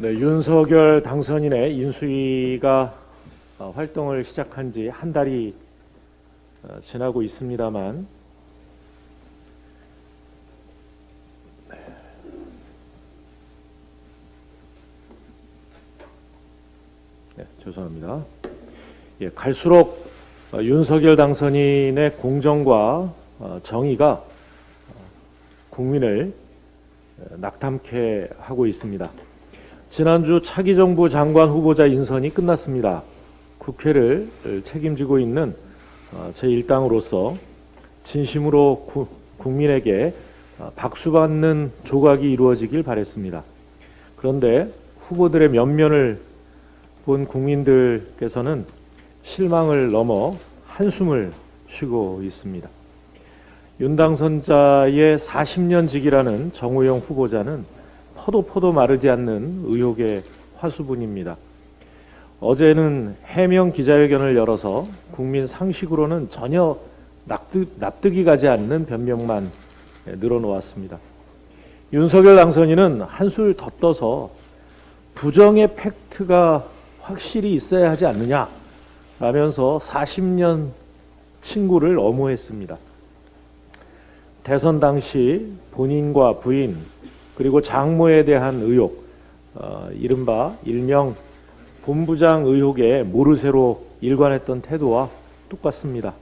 네, 윤석열 당선인의 인수위가 활동을 시작한 지 한 달이 지나고 있습니다만 죄송합니다. 갈수록 윤석열 당선인의 공정과 정의가 국민을 낙담케 하고 있습니다. 지난주 차기 정부 장관 후보자 인선이 끝났습니다. 국회를 책임지고 있는 제1당으로서 진심으로 국민에게 박수받는 조각이 이루어지길 바랬습니다. 그런데 후보들의 면면을 본 국민들께서는 실망을 넘어 한숨을 쉬고 있습니다. 윤 당선자의 40년 직이라는 정우영 후보자는 퍼도 마르지 않는 의혹의 화수분입니다. 어제는 해명 기자회견을 열어서 국민 상식으로는 전혀 납득이 가지 않는 변명만 늘어놓았습니다. 윤석열 당선인은 한술 더 떠서 부정의 팩트가 확실히 있어야 하지 않느냐 라면서 40년 친구를 엄호했습니다. 대선 당시 본인과 부인 그리고 장모에 대한 의혹, 이른바 일명 본부장 의혹에 모르쇠로 일관했던 태도와 똑같습니다.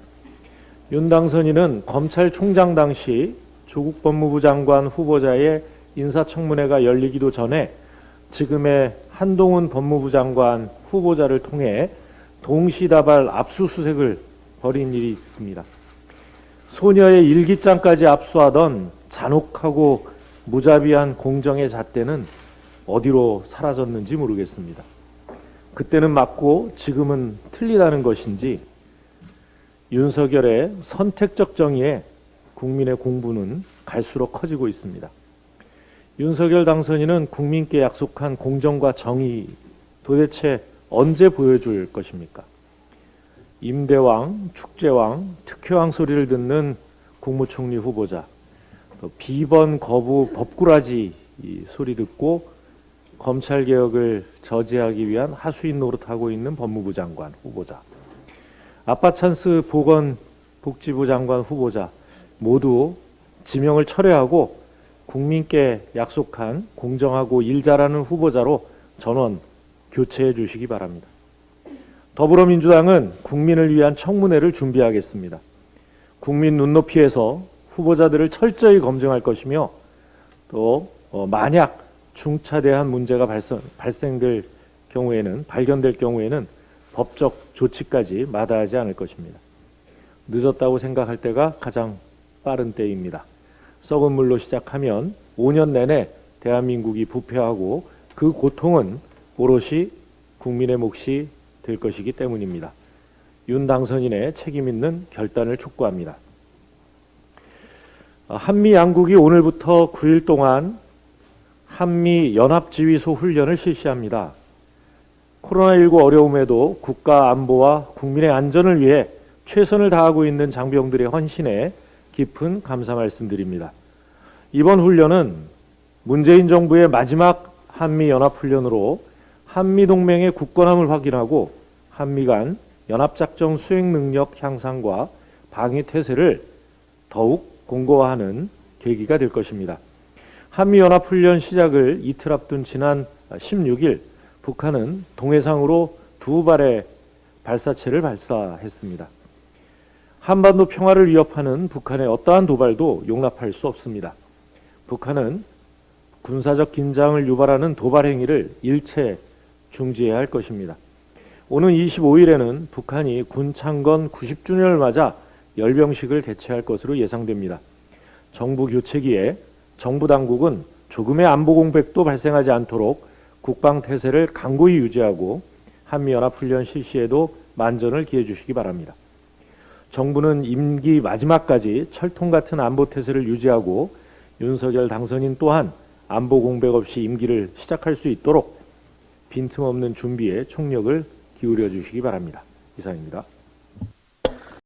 윤 당선인은 검찰총장 당시 조국 법무부 장관 후보자의 인사청문회가 열리기도 전에 지금의 한동훈 법무부 장관 후보자를 통해 동시다발 압수수색을 벌인 일이 있습니다. 소녀의 일기장까지 압수하던 잔혹하고 무자비한 공정의 잣대는 어디로 사라졌는지 모르겠습니다. 그때는 맞고 지금은 틀리다는 것인지 윤석열의 선택적 정의에 국민의 공분은 갈수록 커지고 있습니다. 윤석열 당선인은 국민께 약속한 공정과 정의 도대체 언제 보여줄 것입니까? 임대왕, 축제왕, 특혜왕 소리를 듣는 국무총리 후보자, 또 비번 거부 법꾸라지 소리 듣고 검찰개혁을 저지하기 위한 하수인 노릇하고 있는 법무부 장관 후보자, 아빠 찬스 보건복지부 장관 후보자 모두 지명을 철회하고 국민께 약속한 공정하고 일 잘하는 후보자로 전원 교체해 주시기 바랍니다. 더불어민주당은 국민을 위한 청문회를 준비하겠습니다. 국민 눈높이에서 후보자들을 철저히 검증할 것이며 또 만약 중차대한 문제가 발생될 경우에는 발견될 경우에는 법적 조치까지 마다하지 않을 것입니다. 늦었다고 생각할 때가 가장 빠른 때입니다. 썩은 물로 시작하면 5년 내내 대한민국이 부패하고 그 고통은 오롯이 국민의 몫이 될 것이기 때문입니다. 윤 당선인의 책임 있는 결단을 촉구합니다. 한미 양국이 오늘부터 9일 동안 한미 연합지휘소 훈련을 실시합니다. 코로나19 어려움에도 국가 안보와 국민의 안전을 위해 최선을 다하고 있는 장병들의 헌신에 깊은 감사 말씀드립니다. 이번 훈련은 문재인 정부의 마지막 한미 연합훈련으로 한미동맹의 굳건함을 확인하고 한미 간 연합작전 수행 능력 향상과 방위 태세를 더욱 공고화하는 계기가 될 것입니다. 한미연합훈련 시작을 이틀 앞둔 지난 16일 북한은 동해상으로 2발의 발사체를 발사했습니다. 한반도 평화를 위협하는 북한의 어떠한 도발도 용납할 수 없습니다. 북한은 군사적 긴장을 유발하는 도발 행위를 일체 중지해야 할 것입니다. 오는 25일에는 북한이 군 창건 90주년을 맞아 열병식을 개최할 것으로 예상됩니다. 정부 교체기에 정부 당국은 조금의 안보 공백도 발생하지 않도록 국방 태세를 강고히 유지하고 한미연합훈련 실시에도 만전을 기해 주시기 바랍니다. 정부는 임기 마지막까지 철통 같은 안보 태세를 유지하고 윤석열 당선인 또한 안보 공백 없이 임기를 시작할 수 있도록 빈틈없는 준비에 총력을 기울여 주시기 바랍니다. 이상입니다.